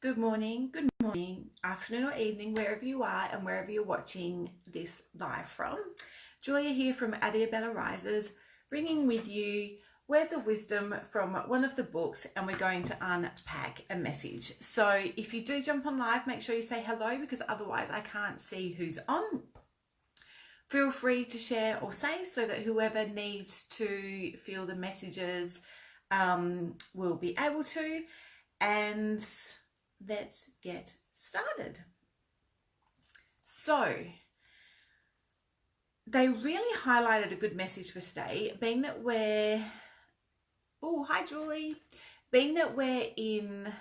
Good morning, afternoon or evening, wherever you are and wherever you're watching this live from. Julia here from Adiabella Rises, bringing with you words of wisdom from one of the books, and we're going to unpack a message. So if you do jump on live, make sure you say hello, because otherwise I can't see who's on. Feel free to share or save so that whoever needs to feel the messages will be able to. And let's get started. So they really highlighted a good message for today, being that hi Julie, being that we're in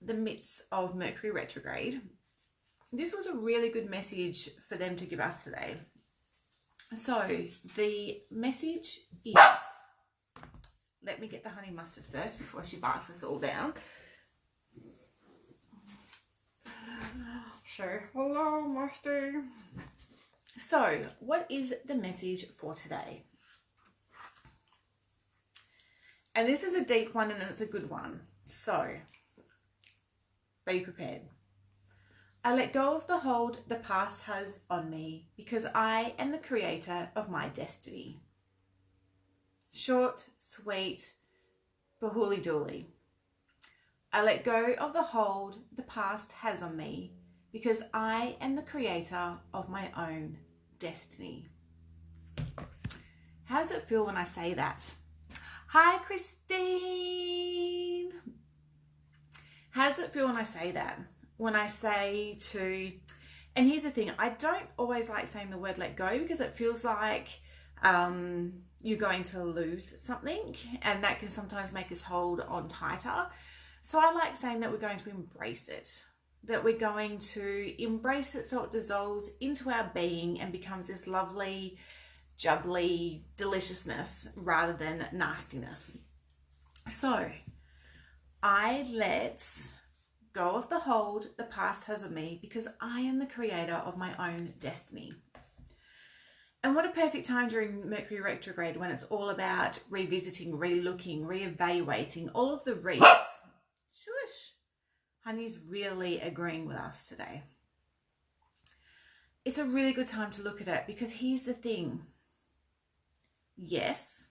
the midst of Mercury retrograde. This was a really good message for them to give us today. So the message is, let me get the honey mustard first before she barks us all down. So, hello, Mustard. So, what is the message for today? And this is a deep one and it's a good one. So, be prepared. I let go of the hold the past has on me because I am the creator of my destiny. Short, sweet, bahooly dooly. I let go of the hold the past has on me because I am the creator of my own destiny. How does it feel when I say that? Hi, Christine. How does it feel when I say that? When I say to, and here's the thing, I don't always like saying the word let go because it feels like you're going to lose something, and that can sometimes make us hold on tighter. So I like saying that we're going to embrace it, that we're going to embrace it so it dissolves into our being and becomes this lovely, jubbly deliciousness rather than nastiness. So I let go of the hold the past has on me because I am the creator of my own destiny. And what a perfect time during Mercury retrograde when it's all about revisiting, relooking, reevaluating, all of the reads. Shush. Honey's really agreeing with us today. It's a really good time to look at it because here's the thing. Yes,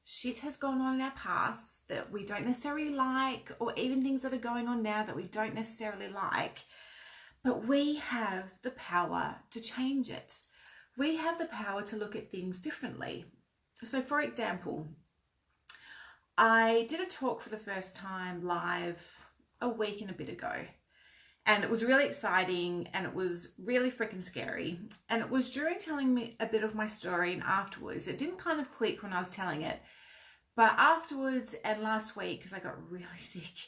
shit has gone on in our past that we don't necessarily like, or even things that are going on now that we don't necessarily like, but we have the power to change it. We have the power to look at things differently. So for example, I did a talk for the first time live a week and a bit ago, and it was really exciting and it was really freaking scary, and it was during telling me a bit of my story and afterwards. It didn't kind of click when I was telling it, but afterwards and last week, because I got really sick,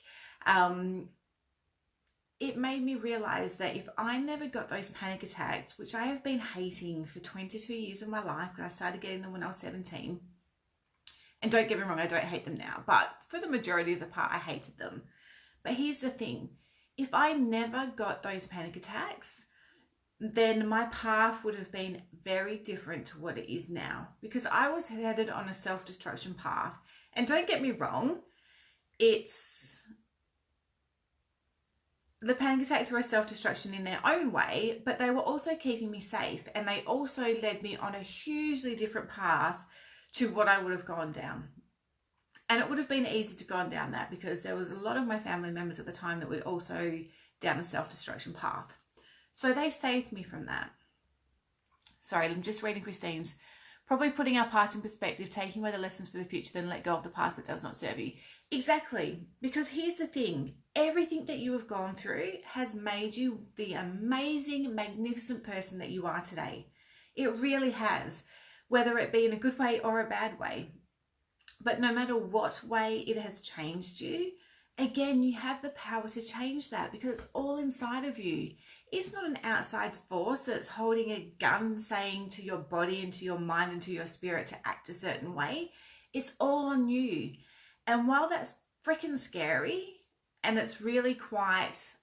it made me realize that if I never got those panic attacks, which I have been hating for 22 years of my life, because I started getting them when I was 17, and don't get me wrong, I don't hate them now, but for the majority of the part, I hated them. But here's the thing, if I never got those panic attacks, then my path would have been very different to what it is now, because I was headed on a self-destruction path. And don't get me wrong, the panic attacks were a self-destruction in their own way, but they were also keeping me safe, and they also led me on a hugely different path to what I would have gone down. And it would have been easy to go down that because there was a lot of my family members at the time that were also down a self-destruction path. So they saved me from that. Sorry, I'm just reading Christine's. Probably putting our past in perspective, taking away the lessons for the future, then let go of the past that does not serve you. Exactly. Because here's the thing. Everything that you have gone through has made you the amazing, magnificent person that you are today. It really has. Whether it be in a good way or a bad way. But no matter what way it has changed you, again, you have the power to change that because it's all inside of you. It's not an outside force that's holding a gun saying to your body and to your mind and to your spirit to act a certain way. It's all on you. And while that's freaking scary and it's really quite,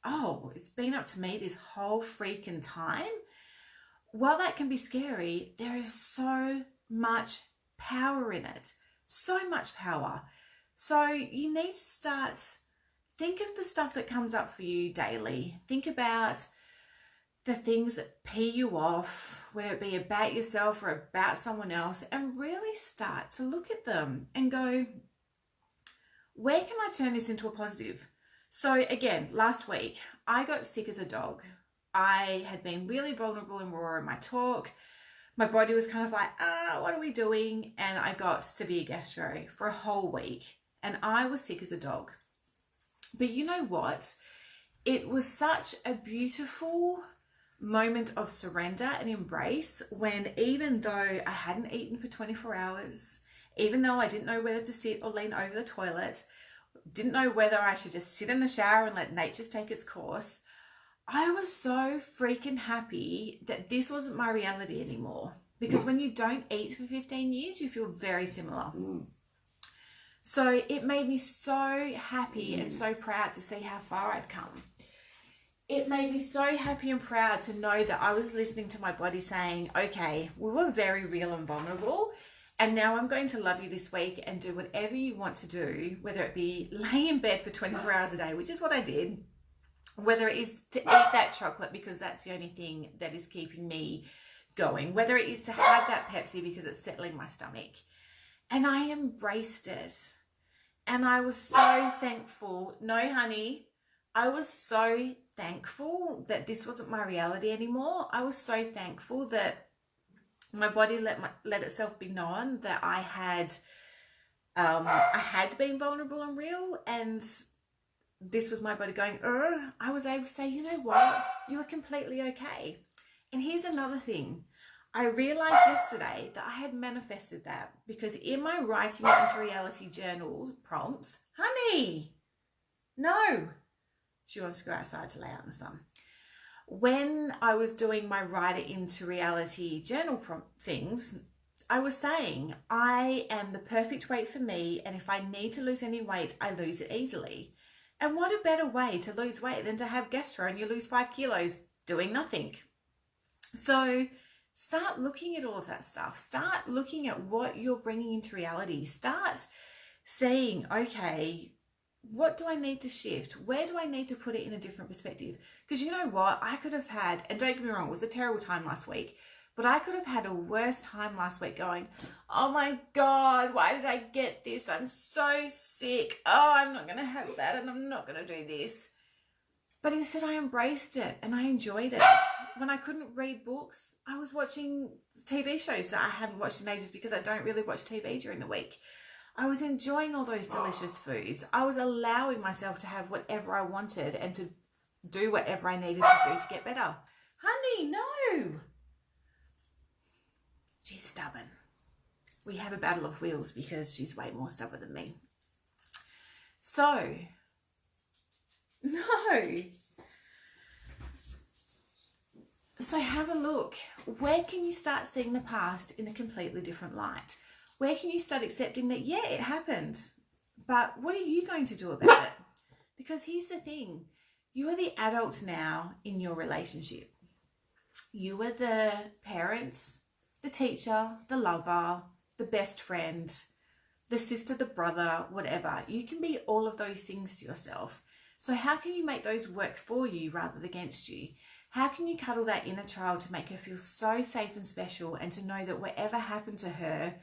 it's been up to me this whole freaking time. While that can be scary, there is so much power in it. So much power. So you need to start think of the stuff that comes up for you daily. Think about the things that pee you off, whether it be about yourself or about someone else, and really start to look at them and go, where can I turn this into a positive? So again, last week, I got sick as a dog. I had been really vulnerable and raw in my talk. My body was kind of like, what are we doing? And I got severe gastro for a whole week, and I was sick as a dog. But you know what? It was such a beautiful moment of surrender and embrace when, even though I hadn't eaten for 24 hours, even though I didn't know whether to sit or lean over the toilet, didn't know whether I should just sit in the shower and let nature take its course, I was so freaking happy that this wasn't my reality anymore. Because when you don't eat for 15 years, you feel very similar. So it made me so happy and so proud to see how far I'd come. It made me so happy and proud to know that I was listening to my body saying, okay, we were very real and vulnerable, and now I'm going to love you this week and do whatever you want to do, whether it be lay in bed for 24 hours a day, which is what I did, whether it is to eat that chocolate because that's the only thing that is keeping me going, whether it is to have that Pepsi because it's settling my stomach. And I embraced it. And I was so thankful. No, honey, I was so thankful that this wasn't my reality anymore. I was so thankful that my body let itself be known that I had been vulnerable and real, and this was my body going, I was able to say, you know what, you are completely okay. And here's another thing. I realized yesterday that I had manifested that, because in my writing it into reality journal prompts, honey, no, she wants to go outside to lay out in the sun. When I was doing my write it into reality journal prompt things, I was saying, I am the perfect weight for me, and if I need to lose any weight, I lose it easily. And what a better way to lose weight than to have gastro and you lose 5 kilos doing nothing. So start looking at all of that stuff. Start looking at what you're bringing into reality. Start saying, okay, what do I need to shift? Where do I need to put it in a different perspective? Because you know what? I could have had, and don't get me wrong, it was a terrible time last week, but I could have had a worse time last week going, oh my God, why did I get this? I'm so sick. Oh, I'm not going to have that, and I'm not going to do this. But instead I embraced it and I enjoyed it. When I couldn't read books, I was watching TV shows that I hadn't watched in ages because I don't really watch TV during the week. I was enjoying all those delicious foods. I was allowing myself to have whatever I wanted and to do whatever I needed to do to get better. Honey, no. She's stubborn. We have a battle of wheels because she's way more stubborn than me. So, no. So have a look. Where can you start seeing the past in a completely different light? Where can you start accepting that, yeah, it happened, but what are you going to do about it? Because here's the thing. You are the adult now in your relationship. You are the parent, the teacher, the lover, the best friend, the sister, the brother, whatever. You can be all of those things to yourself. So how can you make those work for you rather than against you? How can you cuddle that inner child to make her feel so safe and special, and to know that whatever happened to her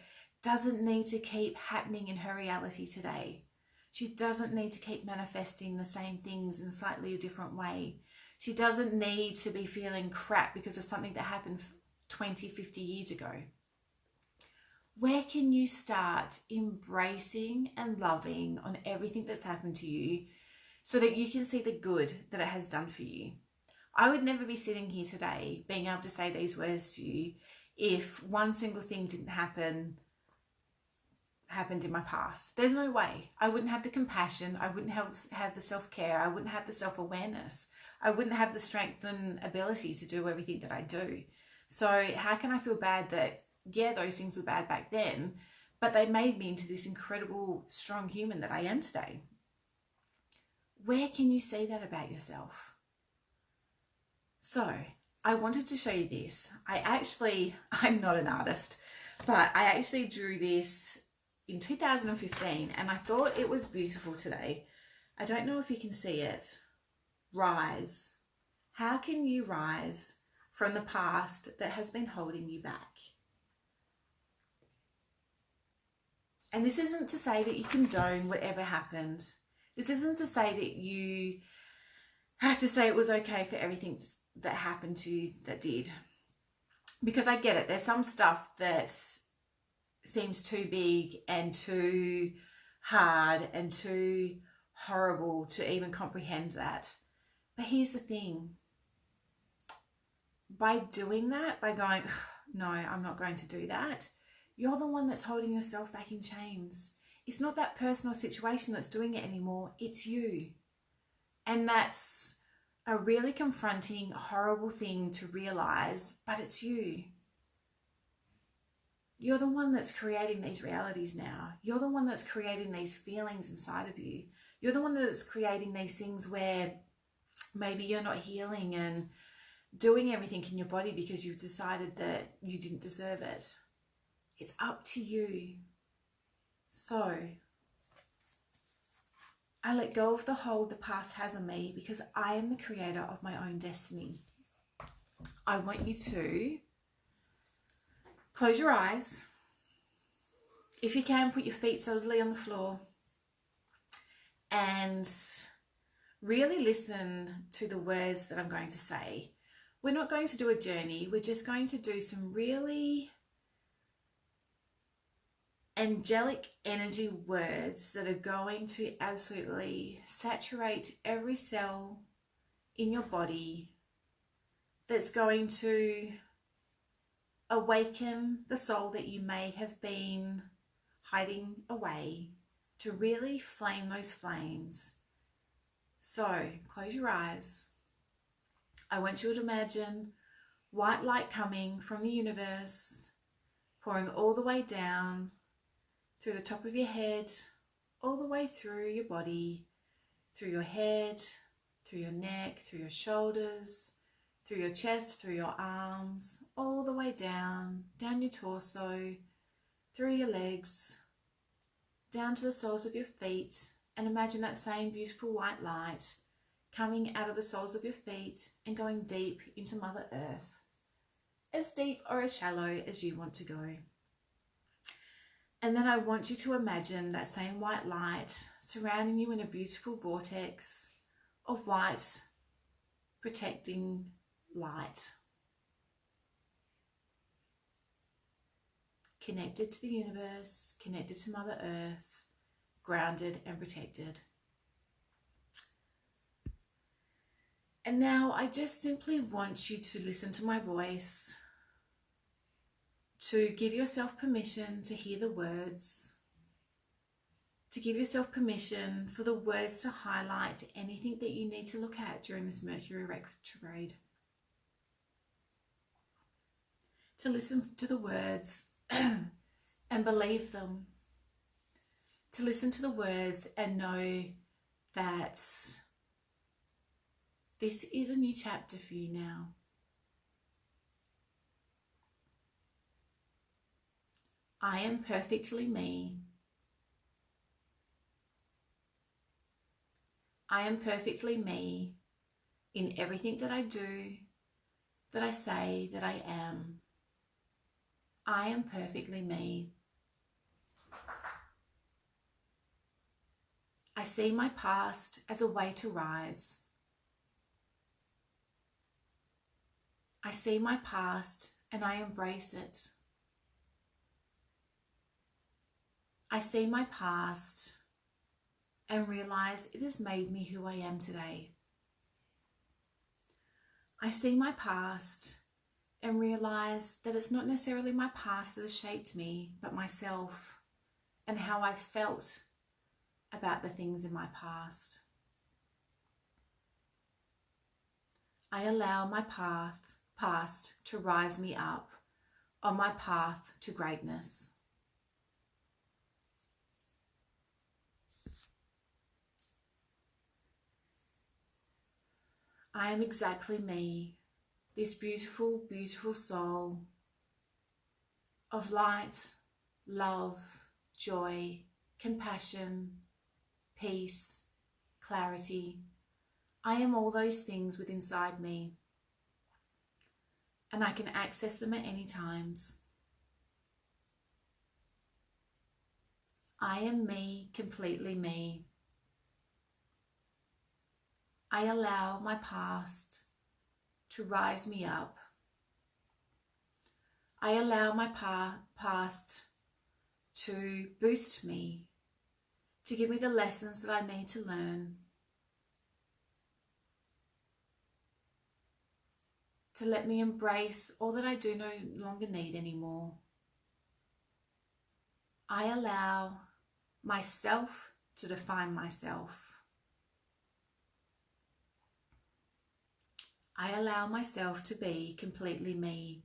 doesn't need to keep happening in her reality today? She doesn't need to keep manifesting the same things in slightly a different way. She doesn't need to be feeling crap because of something that happened 20, 50 years ago. Where can you start embracing and loving on everything that's happened to you so that you can see the good that it has done for you? I would never be sitting here today being able to say these words to you if one single thing didn't happened in my past. There's no way. I wouldn't have the compassion. I wouldn't have the self-care. I wouldn't have the self-awareness. I wouldn't have the strength and ability to do everything that I do. So how can I feel bad that, yeah, those things were bad back then, but they made me into this incredible, strong human that I am today? Where can you see that about yourself? So I wanted to show you this. I'm not an artist, but I actually drew this in 2015 and I thought it was beautiful today. I don't know if you can see it. Rise. How can you rise from the past that has been holding you back? And this isn't to say that you condone whatever happened. This isn't to say that you have to say it was okay for everything that happened to you that did. Because I get it. There's some stuff that seems too big and too hard and too horrible to even comprehend that. But here's the thing. By doing that, by going, no, I'm not going to do that, you're the one that's holding yourself back in chains. It's not that person or situation that's doing it anymore. It's you. And that's a really confronting, horrible thing to realize, but it's you. You're the one that's creating these realities now. You're the one that's creating these feelings inside of you. You're the one that's creating these things where maybe you're not healing and doing everything in your body because you've decided that you didn't deserve it. It's up to you. So I let go of the hold the past has on me because I am the creator of my own destiny. I want you to close your eyes. If you can, put your feet solidly on the floor and really listen to the words that I'm going to say. We're not going to do a journey. We're just going to do some really angelic energy words that are going to absolutely saturate every cell in your body, that's going to awaken the soul that you may have been hiding away, to really flame those flames. So close your eyes. I want you to imagine white light coming from the universe, pouring all the way down through the top of your head, all the way through your body, through your head, through your neck, through your shoulders, through your chest, through your arms, all the way down your torso, through your legs, down to the soles of your feet, and imagine that same beautiful white light coming out of the soles of your feet and going deep into Mother Earth, as deep or as shallow as you want to go. And then I want you to imagine that same white light surrounding you in a beautiful vortex of white, protecting light. Connected to the universe, connected to Mother Earth, grounded and protected. And now I just simply want you to listen to my voice, to give yourself permission to hear the words, to give yourself permission for the words to highlight anything that you need to look at during this Mercury retrograde. To listen to the words and believe them. To listen to the words and know that this is a new chapter for you now. I am perfectly me. I am perfectly me in everything that I do, that I say, that I am. I am perfectly me. I see my past as a way to rise. I see my past and I embrace it. I see my past and realize it has made me who I am today. I see my past and realize that it's not necessarily my past that has shaped me, but myself and how I felt about the things in my past. I allow my past to rise me up on my path to greatness. I am exactly me, this beautiful, beautiful soul of light, love, joy, compassion, peace, clarity. I am all those things within inside me, and I can access them at any times. I am me, completely me. I allow my past to rise me up. I allow my past to boost me, to give me the lessons that I need to learn, to let me embrace all that I do no longer need anymore. I allow myself to define myself. I allow myself to be completely me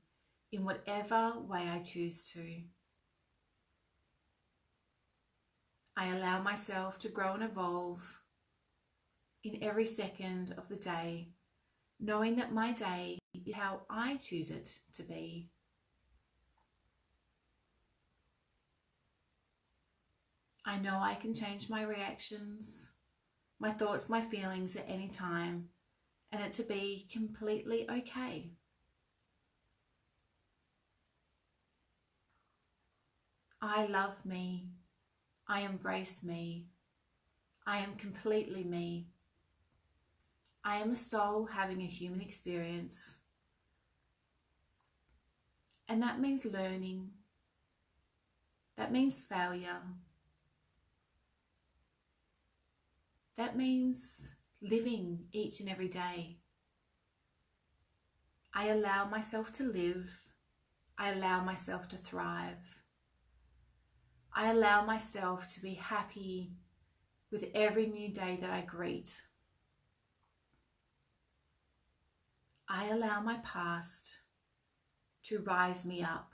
in whatever way I choose to. I allow myself to grow and evolve in every second of the day, knowing that my day is how I choose it to be. I know I can change my reactions, my thoughts, my feelings at any time, and it to be completely okay. I love me. I embrace me. I am completely me. I am a soul having a human experience. And that means learning. That means failure. That means living each and every day. I allow myself to live. I allow myself to thrive. I allow myself to be happy with every new day that I greet. I allow my past to rise me up.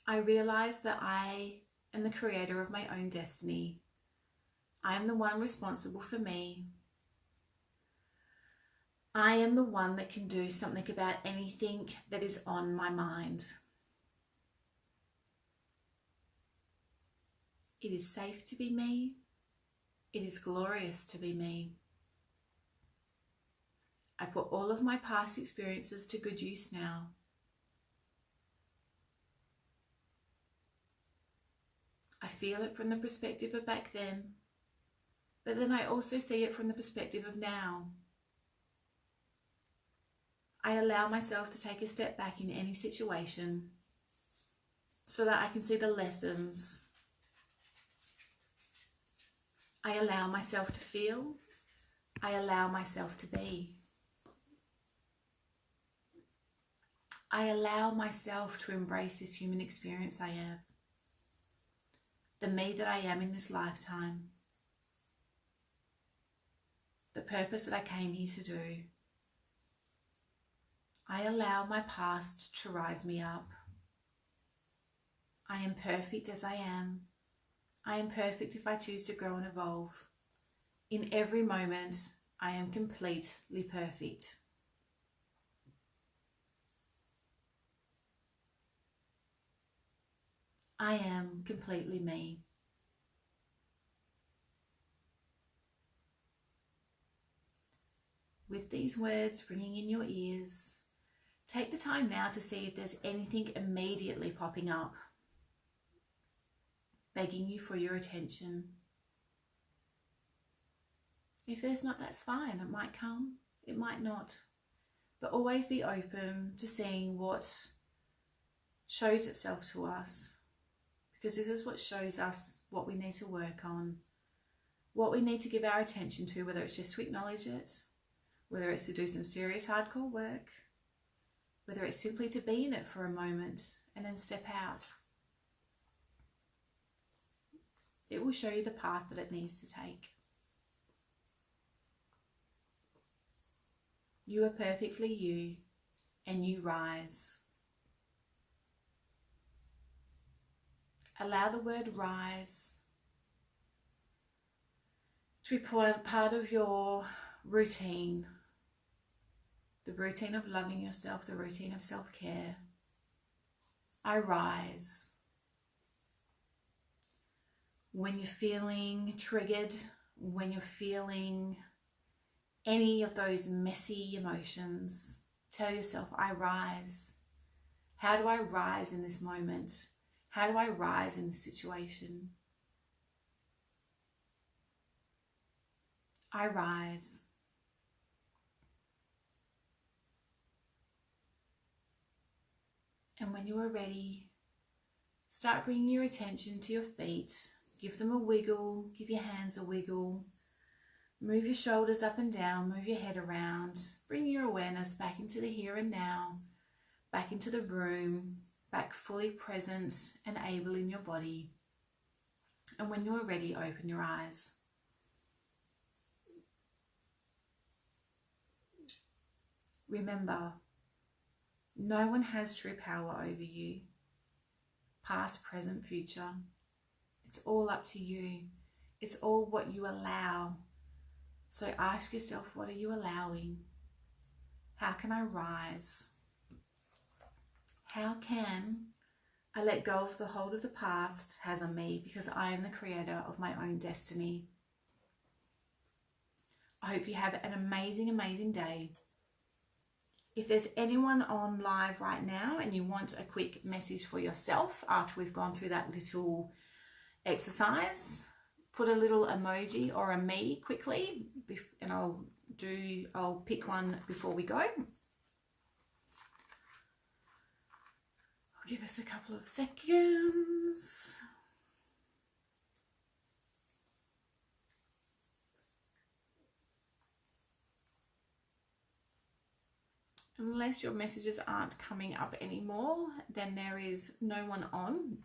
I realize that I am the creator of my own destiny. I am the one responsible for me. I am the one that can do something about anything that is on my mind. It is safe to be me. It is glorious to be me. I put all of my past experiences to good use now. I feel it from the perspective of back then, but then I also see it from the perspective of now. I allow myself to take a step back in any situation so that I can see the lessons. I allow myself to feel. I allow myself to be. I allow myself to embrace this human experience I am. The me that I am in this lifetime. The purpose that I came here to do. I allow my past to rise me up. I am perfect as I am. I am perfect if I choose to grow and evolve. In every moment, I am completely perfect. I am completely me. With these words ringing in your ears, take the time now to see if there's anything immediately popping up, begging you for your attention. If there's not, that's fine. It might come, it might not. But always be open to seeing what shows itself to us, because this is what shows us what we need to work on, what we need to give our attention to, whether it's just to acknowledge it, whether it's to do some serious hardcore work, whether it's simply to be in it for a moment and then step out. It will show you the path that it needs to take. You are perfectly you, and you rise. Allow the word rise to be part of your routine, the routine of loving yourself, the routine of self-care. I rise. When you're feeling triggered, when you're feeling any of those messy emotions, tell yourself, I rise. How do I rise in this moment? How do I rise in this situation? I rise. And when you are ready, start bringing your attention to your feet. Give them a wiggle, give your hands a wiggle. Move your shoulders up and down, move your head around. Bring your awareness back into the here and now, back into the room, back fully present and able in your body. And when you're ready, open your eyes. Remember, no one has true power over you, past, present, future. It's all up to you. It's all what you allow. So ask yourself, what are you allowing? How can I rise? How can I let go of the hold of the past has on me, because I am the creator of my own destiny. I hope you have an amazing, amazing day. If there's anyone on live right now and you want a quick message for yourself after we've gone through that little exercise, put a little emoji or a me quickly, and I'll pick one before we go. Give us a couple of seconds. Unless your messages aren't coming up anymore, then there is no one on.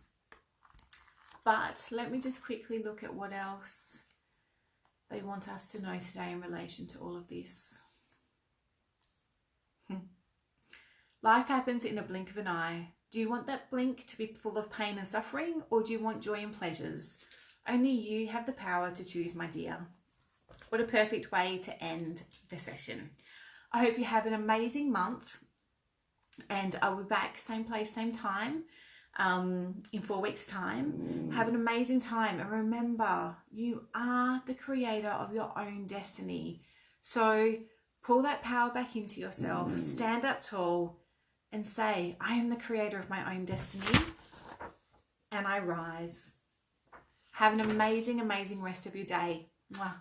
But let me just quickly look at what else they want us to know today in relation to all of this. Life happens in a blink of an eye. Do you want that blink to be full of pain and suffering, or do you want joy and pleasures? Only you have the power to choose, my dear. What a perfect way to end the session. I hope you have an amazing month, and I will be back same place, same time in 4 weeks' time. Have an amazing time, and remember, you are the creator of your own destiny. So pull that power back into yourself, stand up tall, and say, I am the creator of my own destiny, and I rise. Have an amazing, amazing rest of your day. Mwah.